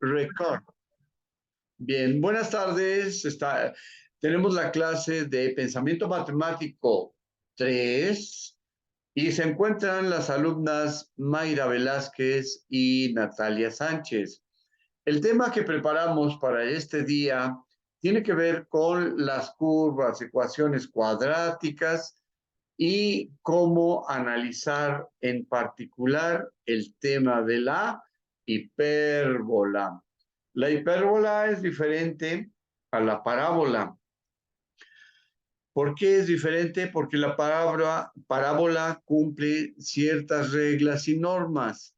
Record. Bien, buenas tardes. Tenemos la clase de Pensamiento Matemático 3 y se encuentran las alumnas Mayra Velázquez y Natalia Sánchez. El tema que preparamos para este día tiene que ver con las curvas, ecuaciones cuadráticas y cómo analizar en particular el tema de la hipérbola. La hipérbola es diferente a la parábola. ¿Por qué es diferente? Porque la parábola cumple ciertas reglas y normas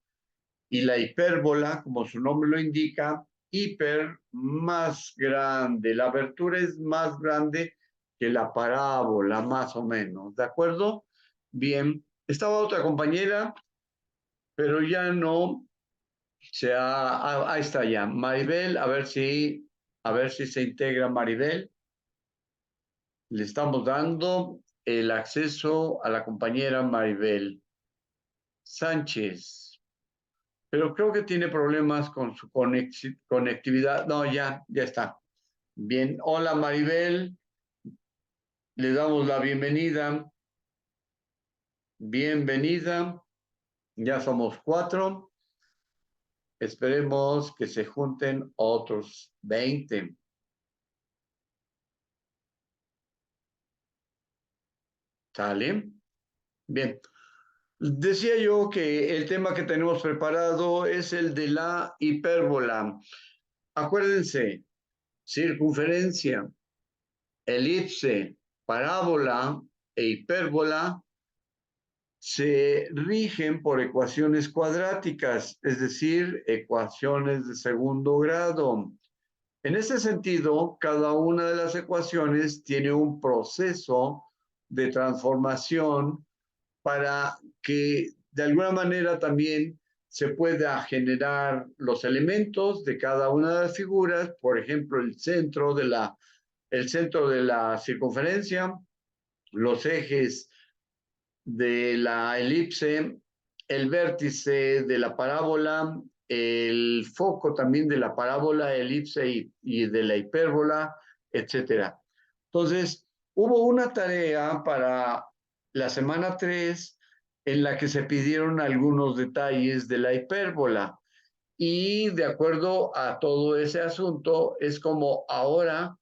y la hipérbola, como su nombre lo indica, hiper, más grande. La abertura es más grande que la parábola, más o menos. ¿De acuerdo? Bien. Estaba otra compañera, pero ya no ahí está ya. Maribel, a ver si se integra Maribel. Le estamos dando el acceso a la compañera Maribel Sánchez, pero creo que tiene problemas con su conectividad. No, ya está. Bien, hola Maribel, le damos la bienvenida. Bienvenida, ya somos 4. Esperemos que se junten otros 20. ¿Sale? Bien. Decía yo que el tema que tenemos preparado es el de la hipérbola. Acuérdense, circunferencia, elipse, parábola e hipérbola se rigen por ecuaciones cuadráticas, es decir, ecuaciones de segundo grado. En ese sentido, cada una de las ecuaciones tiene un proceso de transformación para que de alguna manera también se pueda generar los elementos de cada una de las figuras, por ejemplo, el centro de la circunferencia, los ejes de la elipse, el vértice de la parábola, el foco también de la parábola, elipse y de la hipérbola, etcétera. Entonces, hubo una tarea para la semana 3 en la que se pidieron algunos detalles de la hipérbola y de acuerdo a todo ese asunto es como ahora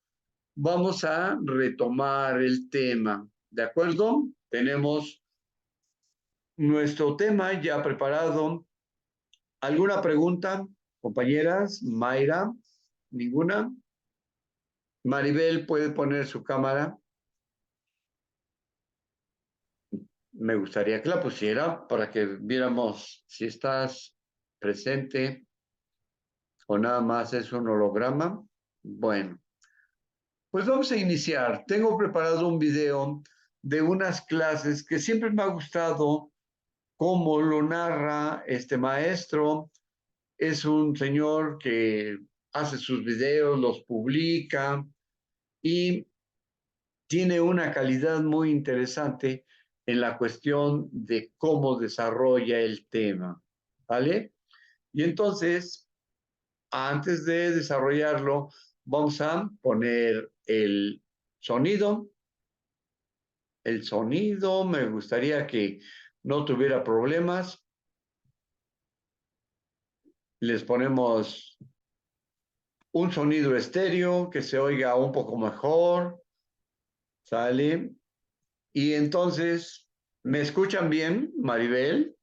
vamos a retomar el tema. ¿De acuerdo? Tenemos nuestro tema ya preparado. ¿Alguna pregunta, compañeras? Mayra, ¿ninguna? Maribel puede poner su cámara. Me gustaría que la pusiera para que viéramos si estás presente o nada más es un holograma. Bueno, pues vamos a iniciar. Tengo preparado un video de unas clases que siempre me ha gustado cómo lo narra este maestro. Es un señor que hace sus videos, los publica y tiene una calidad muy interesante en la cuestión de cómo desarrolla el tema, ¿vale? Y entonces, antes de desarrollarlo, vamos a poner el sonido. El sonido, me gustaría que no tuviera problemas. Les ponemos un sonido estéreo que se oiga un poco mejor, ¿sale? Y entonces, ¿me escuchan bien, Maribel?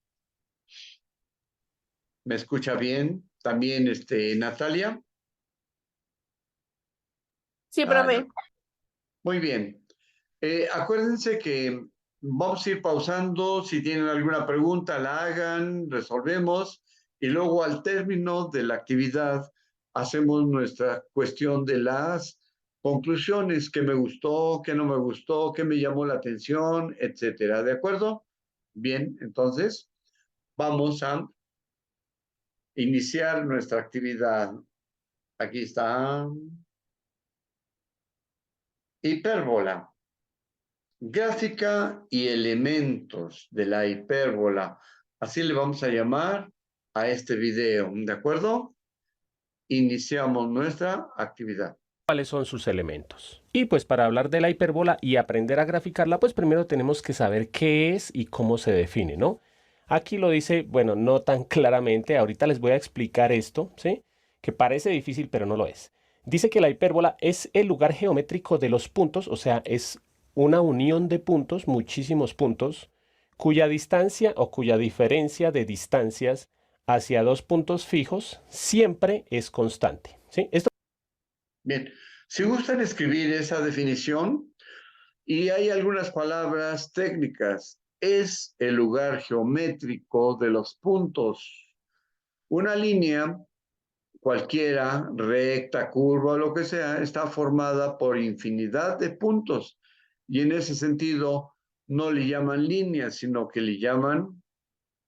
¿Me escucha bien? También, Natalia. Sí, Ah, profe. muy bien. Acuérdense que vamos a ir pausando. Si tienen alguna pregunta, la hagan, resolvemos. Y luego al término de la actividad hacemos nuestra cuestión de las conclusiones, qué me gustó, qué no me gustó, qué me llamó la atención, etcétera. ¿De acuerdo? Bien, entonces vamos a iniciar nuestra actividad. Aquí está. Hipérbola. Gráfica y elementos de la hipérbola. Así le vamos a llamar a este video, ¿de acuerdo? iniciamos nuestra actividad. ¿Cuáles son sus elementos? Y pues para hablar de la hipérbola y aprender a graficarla, pues primero tenemos que saber qué es y cómo se define, ¿no? Aquí lo dice, bueno, no tan claramente, ahorita les voy a explicar esto, ¿sí? Que parece difícil, pero no lo es. Dice que la hipérbola es el lugar geométrico de los puntos, o sea, es una unión de puntos, muchísimos puntos, cuya distancia o cuya diferencia de distancias hacia dos puntos fijos siempre es constante, ¿sí? Esto Bien, si gustan escribir esa definición, y hay algunas palabras técnicas, es el lugar geométrico de los puntos. Una línea cualquiera, recta, curva o lo que sea, está formada por infinidad de puntos. Y en ese sentido, no le llaman líneas, sino que le llaman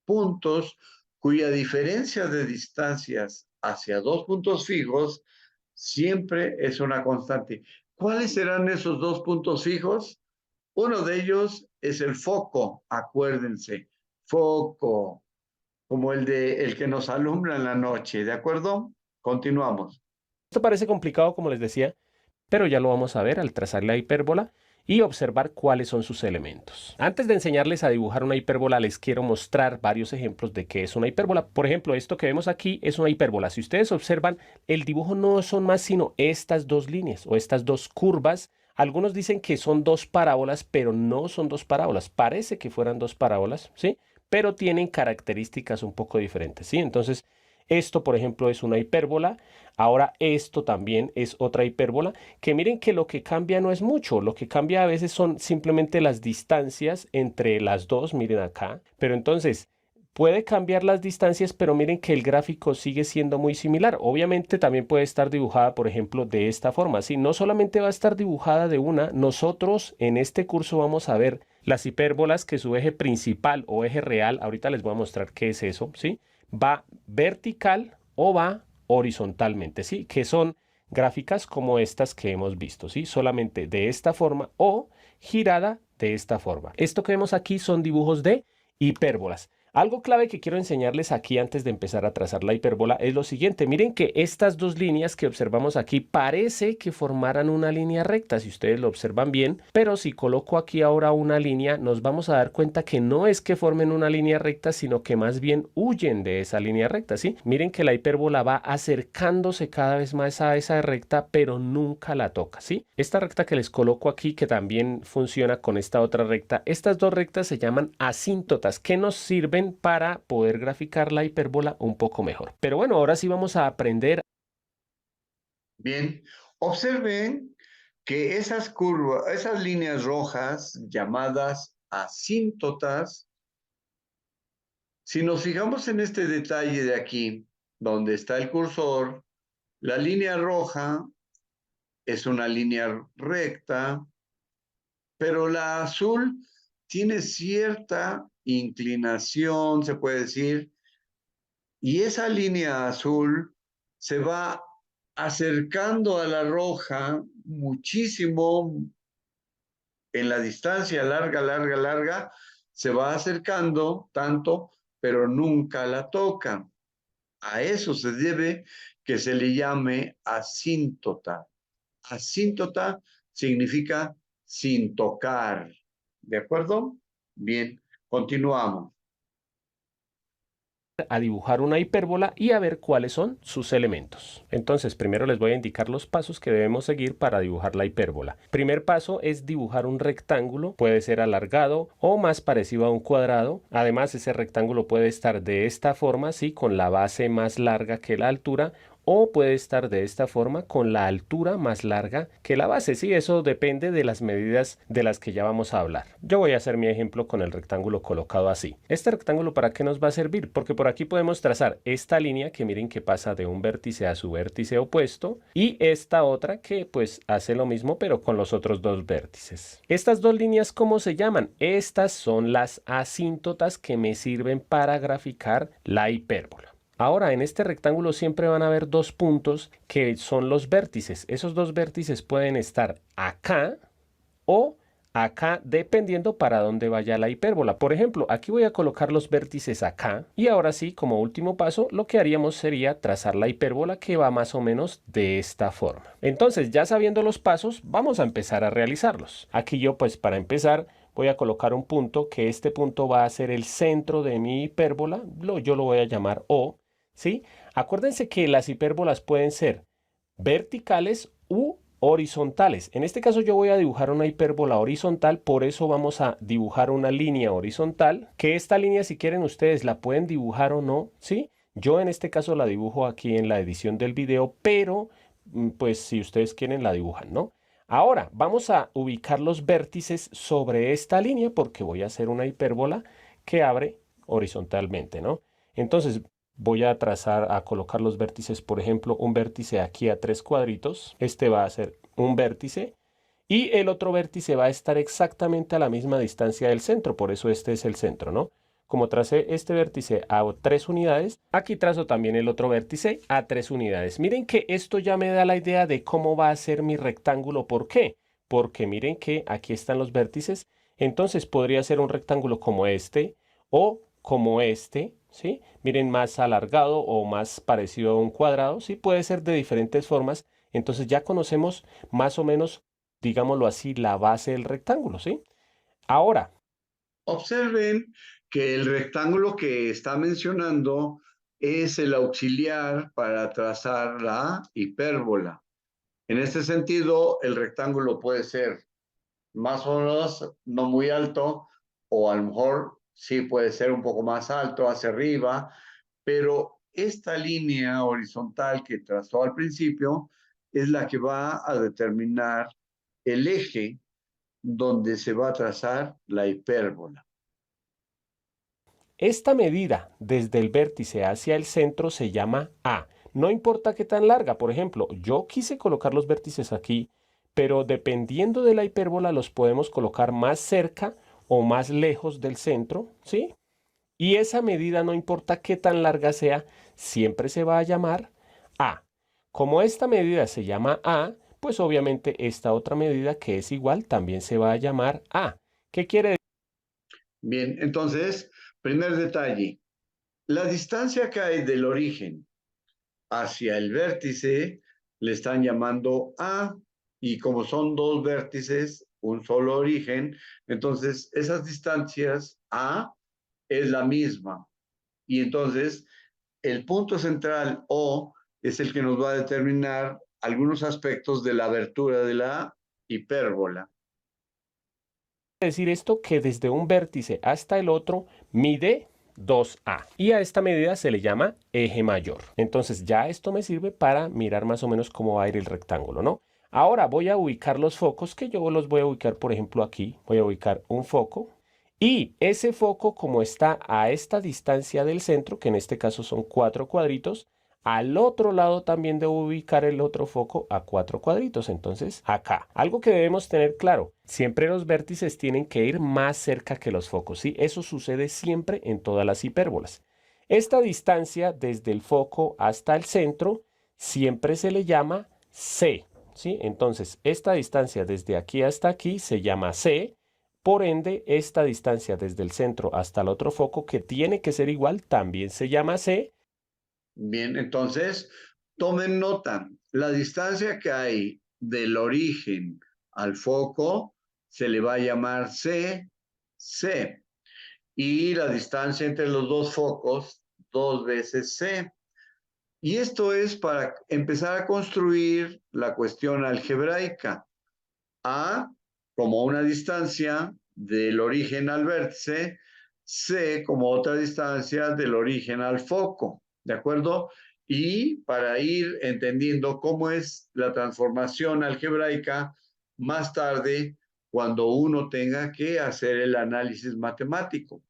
puntos cuya diferencia de distancias hacia dos puntos fijos siempre es una constante. ¿Cuáles serán esos dos puntos fijos? Uno de ellos es el foco, acuérdense, foco, como el que nos alumbra en la noche, ¿de acuerdo? Continuamos. parece complicado, como les decía, pero ya lo vamos a ver al trazar la hipérbola y observar cuáles son sus elementos. Antes de enseñarles a dibujar una hipérbola, les quiero mostrar varios ejemplos de qué es una hipérbola. Por ejemplo, esto que vemos aquí es una hipérbola. Si ustedes observan, el dibujo no son más sino estas dos líneas o estas dos curvas. Algunos dicen que son dos parábolas, pero no son dos parábolas. Parece que fueran dos parábolas, ¿sí? Pero tienen características un poco diferentes, ¿sí? Entonces, esto, por ejemplo, es una hipérbola. Ahora esto también es otra hipérbola, que miren que lo que cambia no es mucho, lo que cambia a veces son simplemente las distancias entre las dos, miren acá, pero entonces puede cambiar las distancias, pero miren que el gráfico sigue siendo muy similar. Obviamente también puede estar dibujada, por ejemplo, de esta forma, ¿sí? No solamente va a estar dibujada de una, nosotros en este curso vamos a ver las hipérbolas que su eje principal o eje real, ahorita les voy a mostrar qué es eso, ¿sí? Va vertical o va horizontalmente, ¿sí? Que son gráficas como estas que hemos visto, ¿sí? Solamente de esta forma o girada de esta forma. Esto que vemos aquí son dibujos de hipérbolas. Algo clave que quiero enseñarles aquí antes de empezar a trazar la hipérbola es lo siguiente. Miren que estas dos líneas que observamos aquí parece que formaran una línea recta, si ustedes lo observan bien, pero si coloco aquí ahora una línea, nos vamos a dar cuenta que no es que formen una línea recta, sino que más bien huyen de esa línea recta, ¿sí? Miren que la hipérbola va acercándose cada vez más a esa recta, pero nunca la toca, ¿sí? Esta recta que les coloco aquí, que también funciona con esta otra recta, estas dos rectas se llaman asíntotas, que nos sirven para poder graficar la hipérbola un poco mejor. Pero bueno, ahora sí vamos a aprender. Bien, observen que esas curvas, esas líneas rojas llamadas asíntotas, si nos fijamos en este detalle de aquí, donde está el cursor, la línea roja es una línea recta, pero la azul tiene cierta inclinación, se puede decir, y esa línea azul se va acercando a la roja muchísimo en la distancia larga, larga, larga, se va acercando tanto, pero nunca la toca. A eso se debe que se le llame asíntota. Asíntota significa sin tocar. ¿De acuerdo? Bien, continuamos. A dibujar una hipérbola y a ver cuáles son sus elementos. Entonces, primero les voy a indicar los pasos que debemos seguir para dibujar la hipérbola. Primer paso es dibujar un rectángulo, puede ser alargado o más parecido a un cuadrado. Además, ese rectángulo puede estar de esta forma, sí, con la base más larga que la altura, o puede estar de esta forma con la altura más larga que la base. Sí, eso depende de las medidas de las que ya vamos a hablar. Yo voy a hacer mi ejemplo con el rectángulo colocado así. ¿Este rectángulo para qué nos va a servir? Porque por aquí podemos trazar esta línea que miren que pasa de un vértice a su vértice opuesto y esta otra que pues hace lo mismo pero con los otros dos vértices. Estas dos líneas, ¿cómo se llaman? Estas son las asíntotas que me sirven para graficar la hipérbola. Ahora, en este rectángulo siempre van a haber dos puntos que son los vértices. Esos dos vértices pueden estar acá o acá dependiendo para dónde vaya la hipérbola. Por ejemplo, aquí voy a colocar los vértices acá y ahora sí, como último paso, lo que haríamos sería trazar la hipérbola que va más o menos de esta forma. Entonces, ya sabiendo los pasos, vamos a empezar a realizarlos. Aquí yo, pues para empezar, voy a colocar un punto, que este punto va a ser el centro de mi hipérbola, yo lo voy a llamar O, ¿sí? Acuérdense que las hipérbolas pueden ser verticales u horizontales. En este caso yo voy a dibujar una hipérbola horizontal, por eso vamos a dibujar una línea horizontal, que esta línea si quieren ustedes la pueden dibujar o no, ¿sí? Yo en este caso la dibujo aquí en la edición del video, pero pues si ustedes quieren la dibujan, ¿no? Ahora vamos a ubicar los vértices sobre esta línea porque voy a hacer una hipérbola que abre horizontalmente, ¿no? Entonces voy a trazar, a colocar los vértices, por ejemplo, un vértice aquí a 3 cuadritos. Este va a ser un vértice y el otro vértice va a estar exactamente a la misma distancia del centro. Por eso este es el centro, ¿no? Como tracé este vértice a 3 unidades, aquí trazo también el otro vértice a 3 unidades. Miren que esto ya me da la idea de cómo va a ser mi rectángulo. ¿Por qué? Porque miren que aquí están los vértices. Entonces podría ser un rectángulo como este o como este, ¿sí? Miren, más alargado o más parecido a un cuadrado, ¿sí? Puede ser de diferentes formas. Entonces ya conocemos más o menos, digámoslo así, la base del rectángulo, ¿sí? Ahora, Observen que el rectángulo que está mencionando es el auxiliar para trazar la hipérbola. En este sentido, el rectángulo puede ser más o menos no muy alto, o a lo mejor sí puede ser un poco más alto hacia arriba, pero esta línea horizontal que trazó al principio es la que va a determinar el eje donde se va a trazar la hipérbola. esta medida desde el vértice hacia el centro se llama A. No importa qué tan larga, por ejemplo, yo quise colocar los vértices aquí, pero dependiendo de la hipérbola los podemos colocar más cerca o más lejos del centro, ¿sí? Y esa medida, no importa qué tan larga sea, siempre se va a llamar A. Como esta medida se llama A, pues obviamente esta otra medida que es igual también se va a llamar A. ¿Qué quiere decir? Bien, entonces, primer detalle, la distancia que hay del origen hacia el vértice le están llamando A, y como son dos vértices, un solo origen, entonces esas distancias A es la misma. Y entonces el punto central O es el que nos va a determinar algunos aspectos de la abertura de la hipérbola. Decir esto que desde un vértice hasta el otro mide 2A y a esta medida se le llama eje mayor. Entonces ya esto me sirve para mirar más o menos cómo va a ir el rectángulo, ¿no? Ahora voy a ubicar los focos, que yo los voy a ubicar, por ejemplo, aquí. Voy a ubicar un foco y ese foco, como está a esta distancia del centro, que en este caso son 4 cuadritos, al otro lado también debo ubicar el otro foco a 4 cuadritos. Entonces, acá. Algo que debemos tener claro, siempre los vértices tienen que ir más cerca que los focos, ¿sí? Eso sucede siempre en todas las hipérbolas. Esta distancia desde el foco hasta el centro siempre se le llama C, ¿sí? Entonces, esta distancia desde aquí hasta aquí se llama C. Por ende, esta distancia desde el centro hasta el otro foco, que tiene que ser igual, también se llama C. Bien, entonces, tomen nota, la distancia que hay del origen al foco se le va a llamar C, C, y la distancia entre los dos focos, 2 veces C. Y esto es para empezar a construir la cuestión algebraica. A como una distancia del origen al vértice, C como otra distancia del origen al foco, ¿de acuerdo? Y para ir entendiendo cómo es la transformación algebraica más tarde cuando uno tenga que hacer el análisis matemático.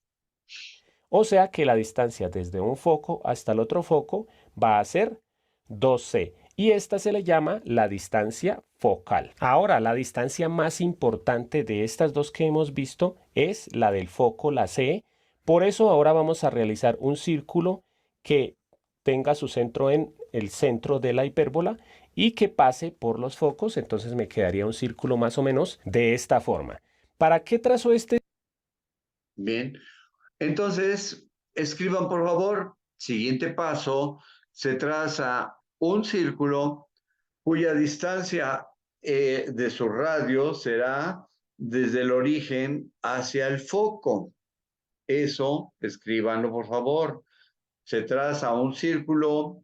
O sea que la distancia desde un foco hasta el otro foco va a ser 2C. Y esta se le llama la distancia focal. Ahora, la distancia más importante de estas dos que hemos visto es la del foco, la C. Por eso ahora vamos a realizar un círculo que tenga su centro en el centro de la hipérbola y que pase por los focos. Entonces me quedaría un círculo más o menos de esta forma. ¿Para qué trazo este? Bien, entonces escriban por favor, siguiente paso, se traza un círculo cuya distancia de su radio será desde el origen hacia el foco. Eso, escríbanlo por favor. Se traza un círculo,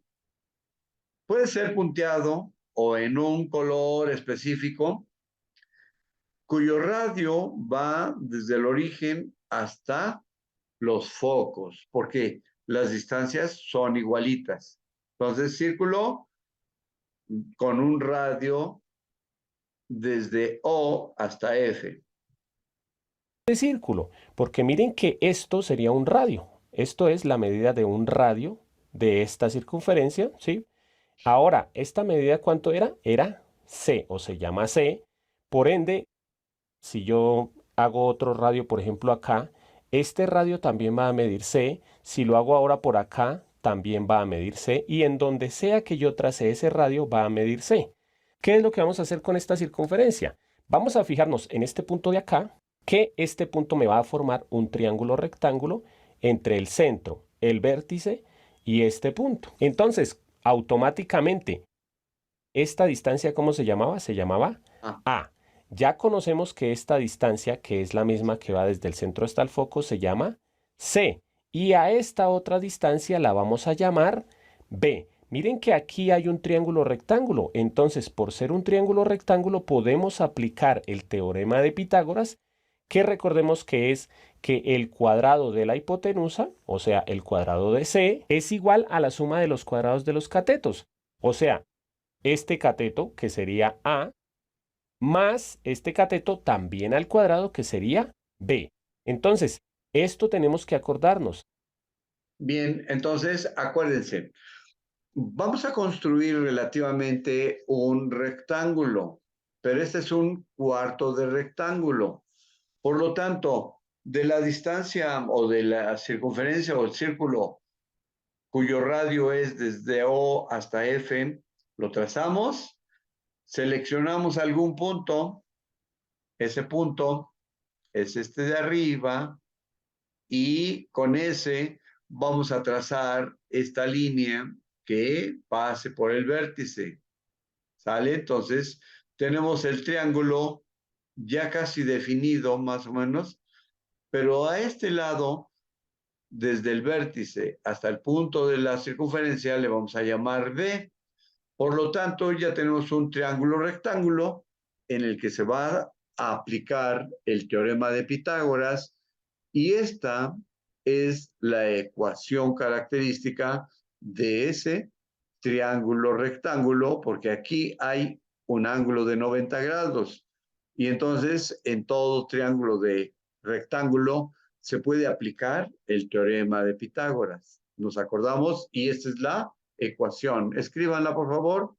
puede ser punteado o en un color específico, cuyo radio va desde el origen hasta los focos, porque las distancias son igualitas. Entonces, círculo con un radio desde O hasta F. Círculo, porque miren que esto sería un radio. Esto es la medida de un radio de esta circunferencia, ¿sí? Ahora, ¿esta medida cuánto era? Era C, o se llama C. Por ende, si yo hago otro radio, por ejemplo, acá, este radio también va a medir C. Si lo hago ahora por acá, también va a medir C. Y en donde sea que yo trace ese radio, va a medir C. ¿Qué es lo que vamos a hacer con esta circunferencia? Vamos a fijarnos en este punto de acá, que este punto me va a formar un triángulo rectángulo entre el centro, el vértice y este punto. Entonces, automáticamente, esta distancia, ¿cómo se llamaba? Se llamaba A. Ya conocemos que esta distancia, que es la misma que va desde el centro hasta el foco, se llama C. Y a esta otra distancia la vamos a llamar B. Miren que aquí hay un triángulo rectángulo. Entonces, por ser un triángulo rectángulo, podemos aplicar el teorema de Pitágoras, que recordemos que es que el cuadrado de la hipotenusa, o sea, el cuadrado de C, es igual a la suma de los cuadrados de los catetos. O sea, este cateto, que sería A, más este cateto también al cuadrado, que sería B. Entonces, esto tenemos que acordarnos. Bien, entonces acuérdense, vamos a construir relativamente un rectángulo, pero este es un cuarto de rectángulo. Por lo tanto, de la distancia o de la circunferencia o el círculo cuyo radio es desde O hasta F, lo trazamos, seleccionamos algún punto, ese punto es este de arriba, y con ese vamos a trazar esta línea que pase por el vértice. ¿Sale? Entonces, tenemos el triángulo ya casi definido, más o menos, pero a este lado, desde el vértice hasta el punto de la circunferencia, le vamos a llamar B. Por lo tanto, ya tenemos un triángulo rectángulo en el que se va a aplicar el teorema de Pitágoras, y esta es la ecuación característica de ese triángulo rectángulo, porque aquí hay un ángulo de 90 grados. Y entonces, en todo triángulo de rectángulo se puede aplicar el teorema de Pitágoras. ¿Nos acordamos? Y esta es la ecuación. Escríbanla, por favor.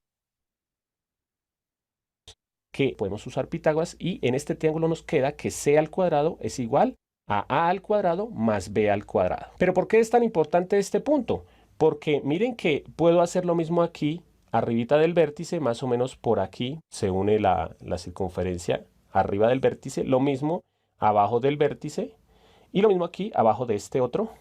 Que podemos usar Pitágoras y en este triángulo nos queda que C al cuadrado es igual a al cuadrado más B al cuadrado. ¿Pero por qué es tan importante este punto? Porque miren que puedo hacer lo mismo aquí, arribita del vértice, más o menos por aquí se une la circunferencia arriba del vértice, lo mismo abajo del vértice y lo mismo aquí abajo de este otro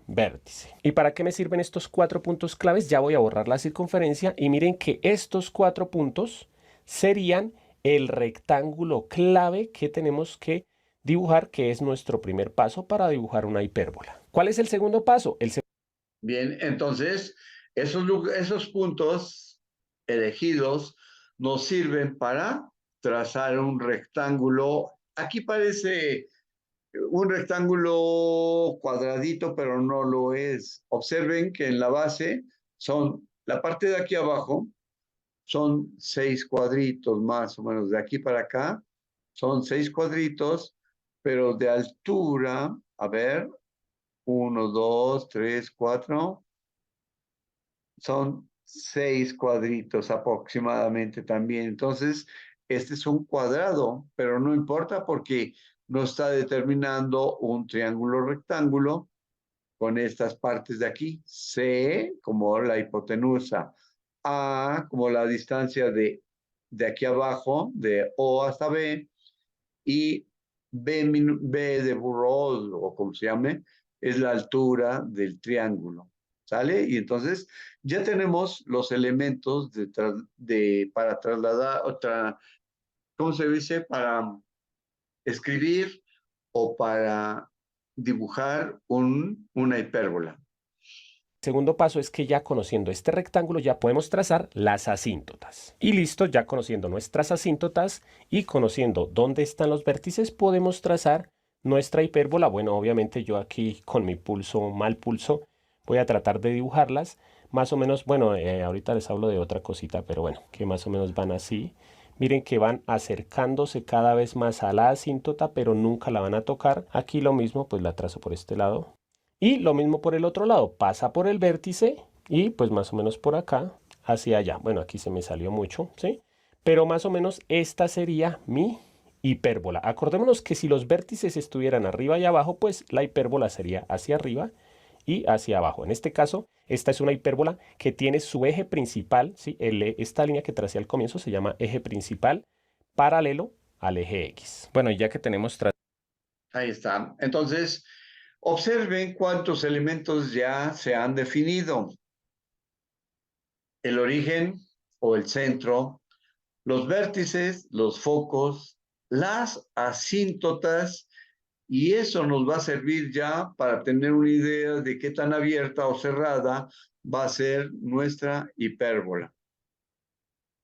vértice. ¿Y para qué me sirven estos 4 puntos claves? Ya voy a borrar la circunferencia y miren que estos 4 puntos serían el rectángulo clave que tenemos que dibujar, que es nuestro primer paso para dibujar una hipérbola. ¿Cuál es el segundo paso? Bien, entonces esos puntos elegidos nos sirven para trazar un rectángulo. Aquí parece un rectángulo cuadradito, pero no lo es. Observen que en la base son, la parte de aquí abajo son 6 cuadritos más o menos, de aquí para acá son 6 cuadritos, pero de altura, a ver, 1, 2, 3, 4, son 6 cuadritos aproximadamente también. Entonces, este es un cuadrado, pero no importa porque no está determinando un triángulo rectángulo con estas partes de aquí. C como la hipotenusa, A como la distancia de aquí abajo, de O hasta B, y B de burro o como se llame, es la altura del triángulo. ¿Sale? Y entonces ya tenemos los elementos para trasladar, ¿cómo se dice? Para escribir o para dibujar una hipérbola. Segundo paso es que ya conociendo este rectángulo ya podemos trazar las asíntotas. Y listo, ya conociendo nuestras asíntotas y conociendo dónde están los vértices, podemos trazar nuestra hipérbola. Bueno, obviamente yo aquí con mi pulso, mal pulso, voy a tratar de dibujarlas. Más o menos, bueno, ahorita les hablo de otra cosita, pero bueno, que más o menos van así. Miren que van acercándose cada vez más a la asíntota, pero nunca la van a tocar. Aquí lo mismo, pues la trazo por este lado. Y lo mismo por el otro lado, pasa por el vértice y pues más o menos por acá hacia allá. Bueno, aquí se me salió mucho, ¿sí? Pero más o menos esta sería mi hipérbola. Acordémonos que si los vértices estuvieran arriba y abajo, pues la hipérbola sería hacia arriba y hacia abajo. En este caso, esta es una hipérbola que tiene su eje principal, ¿sí? Esta línea que tracé al comienzo se llama eje principal paralelo al eje X. Bueno, y ya que tenemos... Ahí está. Entonces, observen cuántos elementos ya se han definido. El origen o el centro, los vértices, los focos, las asíntotas, y eso nos va a servir ya para tener una idea de qué tan abierta o cerrada va a ser nuestra hipérbola.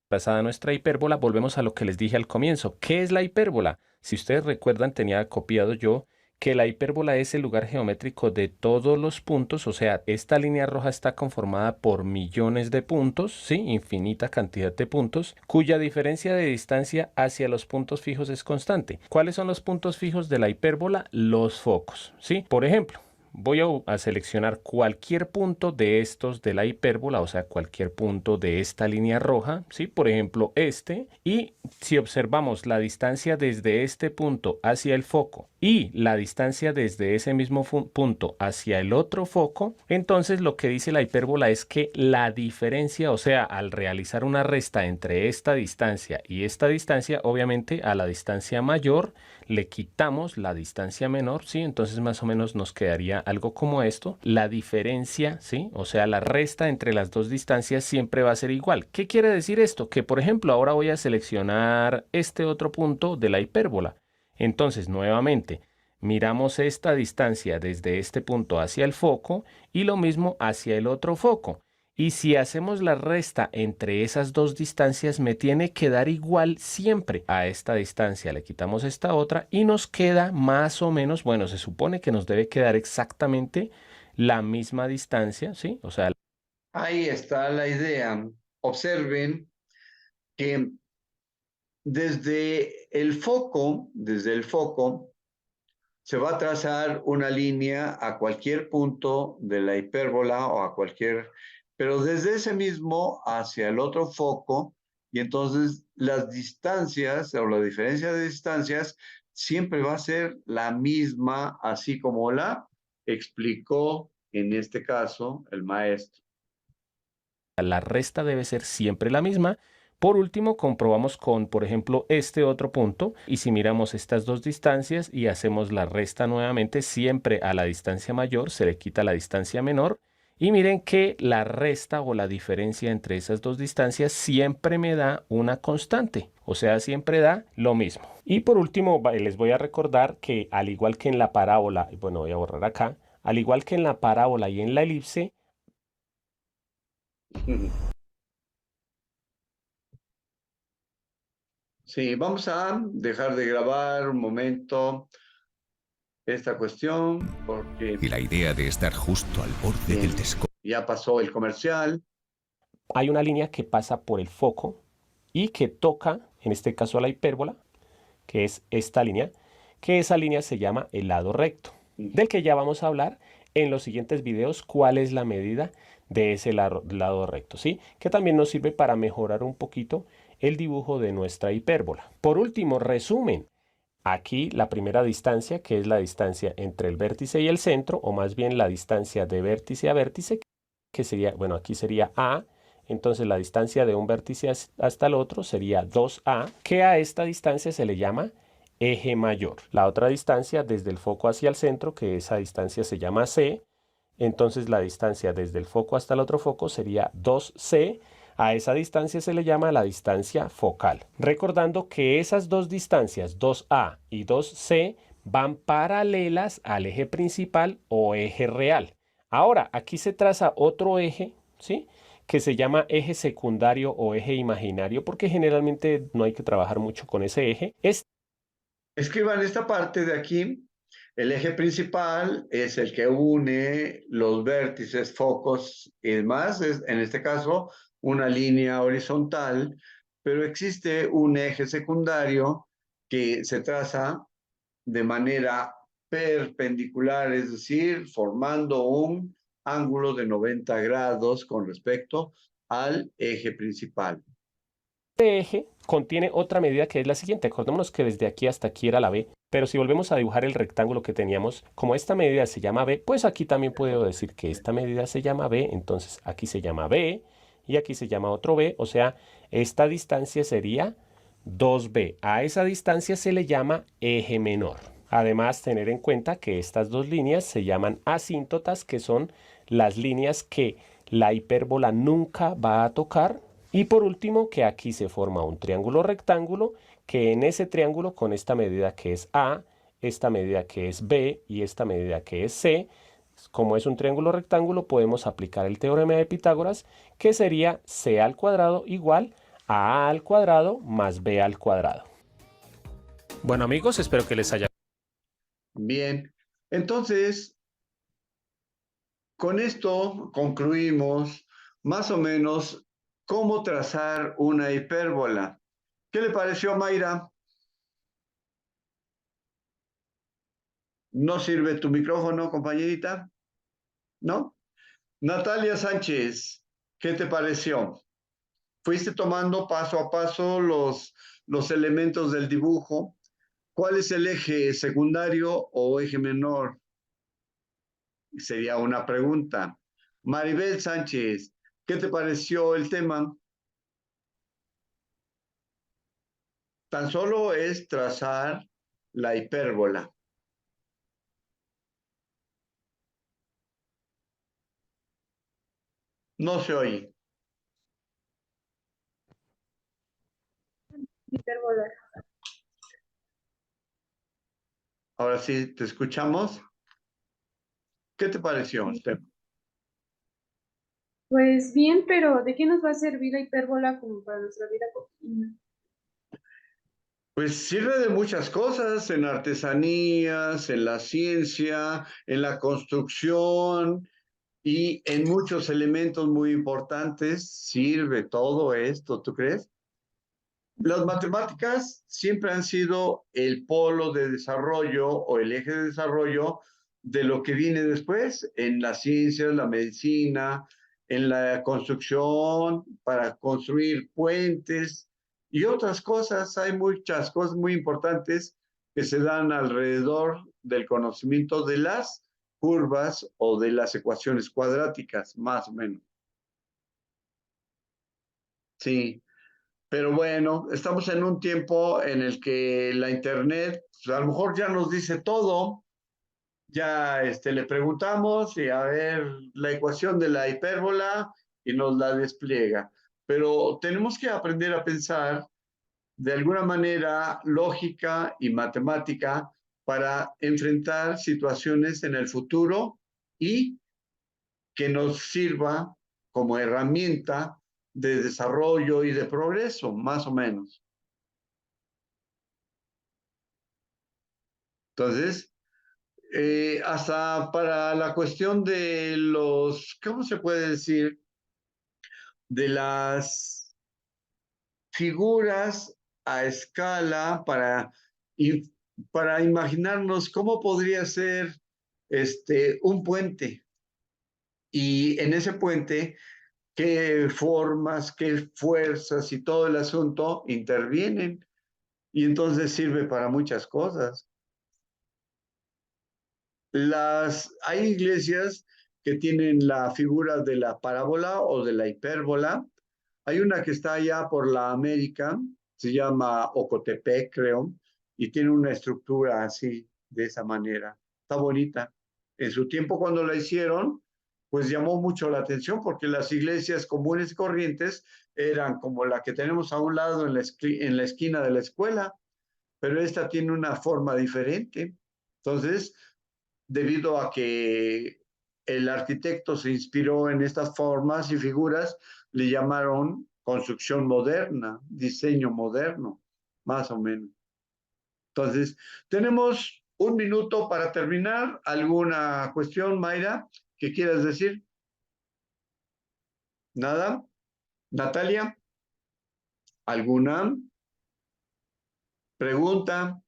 Trazada nuestra hipérbola, volvemos a lo que les dije al comienzo. ¿Qué es la hipérbola? Si ustedes recuerdan, tenía copiado yo que la hipérbola es el lugar geométrico de todos los puntos, o sea, esta línea roja está conformada por millones de puntos, ¿sí? Infinita cantidad de puntos, cuya diferencia de distancia hacia los puntos fijos es constante. ¿Cuáles son los puntos fijos de la hipérbola? Los focos, ¿sí? Por ejemplo, voy a seleccionar cualquier punto de estos de la hipérbola, o sea, cualquier punto de esta línea roja, ¿sí? Por ejemplo, este. Y si observamos la distancia desde este punto hacia el foco y la distancia desde ese mismo punto hacia el otro foco, entonces lo que dice la hipérbola es que la diferencia, o sea, al realizar una resta entre esta distancia y esta distancia, obviamente a la distancia mayor le quitamos la distancia menor, ¿sí? Entonces más o menos nos quedaría algo como esto. La diferencia, ¿sí? O sea, la resta entre las dos distancias siempre va a ser igual. ¿Qué quiere decir esto? Que, por ejemplo, ahora voy a seleccionar este otro punto de la hipérbola. Entonces, nuevamente, miramos esta distancia desde este punto hacia el foco y lo mismo hacia el otro foco. Y si hacemos la resta entre esas dos distancias, me tiene que dar igual siempre. A esta distancia le quitamos esta otra y nos queda más o menos, bueno, se supone que nos debe quedar exactamente la misma distancia, ¿sí? O sea, ahí está la idea. Observen que desde el foco, se va a trazar una línea a cualquier punto de la hipérbola o a cualquier, pero desde ese mismo hacia el otro foco, y entonces las distancias o la diferencia de distancias siempre va a ser la misma, así como la explicó en este caso el maestro. la resta debe ser siempre la misma. Por último, comprobamos con, por ejemplo, este otro punto. Y si miramos estas dos distancias y hacemos la resta nuevamente, siempre a la distancia mayor se le quita la distancia menor. Y miren que la resta o la diferencia entre esas dos distancias siempre me da una constante. O sea, siempre da lo mismo. Y por último, les voy a recordar que al igual que en la parábola, bueno, voy a borrar acá, al igual que en la parábola y en la elipse, Sí, vamos a dejar de grabar un momento esta cuestión porque Y la idea de estar justo al borde del descontrol. ya pasó el comercial. hay una línea que pasa por el foco y que toca, en este caso a la hipérbola, que es esta línea, que esa línea se llama el lado recto, del que ya vamos a hablar en los siguientes videos cuál es la medida de ese lado recto, ¿sí? Que también nos sirve para mejorar un poquito el dibujo de nuestra hipérbola. Por último, resumen. Aquí la primera distancia, que es la distancia entre el vértice y el centro, o más bien la distancia de vértice a vértice, que sería, bueno, aquí sería A. Entonces la distancia de un vértice hasta el otro sería 2A, que a esta distancia se le llama eje mayor. La otra distancia desde el foco hacia el centro, que esa distancia se llama C. Entonces la distancia desde el foco hasta el otro foco sería 2C. A esa distancia se le llama la distancia focal. Recordando que esas dos distancias, 2A y 2C, van paralelas al eje principal o eje real. Ahora, aquí se traza otro eje, ¿sí?, que se llama eje secundario o eje imaginario, porque generalmente no hay que trabajar mucho con ese eje. Escriban esta parte de aquí. El eje principal es el que une los vértices, focos y demás. Es, en este caso, una línea horizontal, pero existe un eje secundario que se traza de manera perpendicular, es decir, formando un ángulo de 90 grados con respecto al eje principal. Este eje contiene otra medida que es la siguiente. Acordémonos que desde aquí hasta aquí era la B, pero si volvemos a dibujar el rectángulo que teníamos, como esta medida se llama B, pues aquí también puedo decir que esta medida se llama B, entonces aquí se llama B y aquí se llama otro B, o sea, esta distancia sería 2B. A esa distancia se le llama eje menor. Además, tener en cuenta que estas dos líneas se llaman asíntotas, que son las líneas que la hipérbola nunca va a tocar. Y por último, que aquí se forma un triángulo rectángulo, que en ese triángulo, con esta medida que es A, esta medida que es B y esta medida que es C, como es un triángulo rectángulo, podemos aplicar el teorema de Pitágoras, que sería C al cuadrado igual a al cuadrado más B al cuadrado. Bueno amigos, espero que les haya... Bien, entonces, con esto concluimos más o menos cómo trazar una hipérbola. ¿Qué le pareció, Mayra? ¿No sirve tu micrófono, compañerita? ¿No? Natalia Sánchez, ¿qué te pareció? ¿Fuiste tomando paso a paso los elementos del dibujo? ¿Cuál es el eje secundario o eje menor? Sería una pregunta. Maribel Sánchez, ¿qué te pareció el tema? Tan solo es trazar la hipérbola. No se oye. Hipérbola. Ahora sí, te escuchamos. ¿Qué te pareció el tema? Pues bien, pero ¿de qué nos va a servir la hipérbola como para nuestra vida cotidiana? Pues sirve de muchas cosas, en artesanías, en la ciencia, en la construcción y en muchos elementos muy importantes. Sirve todo esto, ¿tú crees? Las matemáticas siempre han sido el polo de desarrollo o el eje de desarrollo de lo que viene después en las ciencias, la medicina, en la construcción, para construir puentes y otras cosas. Hay muchas cosas muy importantes que se dan alrededor del conocimiento de las curvas o de las ecuaciones cuadráticas, más o menos. Sí. Pero bueno, estamos en un tiempo en el que la internet, pues, a lo mejor ya nos dice todo. Ya le preguntamos y a ver la ecuación de la hipérbola y nos la despliega. Pero tenemos que aprender a pensar de alguna manera lógica y matemática para enfrentar situaciones en el futuro y que nos sirva como herramienta de desarrollo y de progreso, más o menos. Entonces, hasta para la cuestión de los, ¿cómo se puede decir? De las figuras a escala para imaginarnos cómo podría ser un puente. Y en ese puente, qué formas, qué fuerzas y todo el asunto intervienen. Y entonces sirve para muchas cosas. Hay iglesias que tienen la figura de la parábola o de la hipérbola. Hay una que está allá por la América, se llama Ocotepec, creo, y tiene una estructura así, de esa manera. Está bonita. En su tiempo cuando la hicieron, pues llamó mucho la atención porque las iglesias comunes y corrientes eran como la que tenemos a un lado en la esquina de la escuela, pero esta tiene una forma diferente. Entonces, debido a que el arquitecto se inspiró en estas formas y figuras, le llamaron construcción moderna, diseño moderno, más o menos. Entonces, tenemos un minuto para terminar. ¿Alguna cuestión, Mayra, que quieras decir? ¿Nada? Natalia, ¿alguna pregunta?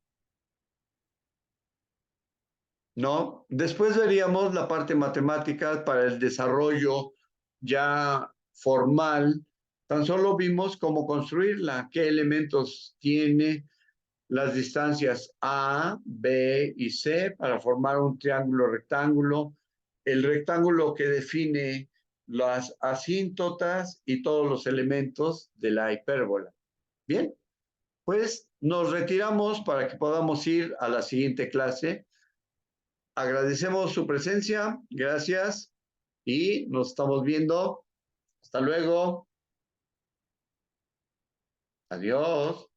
¿No? Después veríamos la parte matemática para el desarrollo ya formal. Tan solo vimos cómo construirla, qué elementos tiene, las distancias A, B y C para formar un triángulo rectángulo, el rectángulo que define las asíntotas y todos los elementos de la hipérbola. Bien, pues nos retiramos para que podamos ir a la siguiente clase. Agradecemos su presencia, gracias y nos estamos viendo. Hasta luego. Adiós.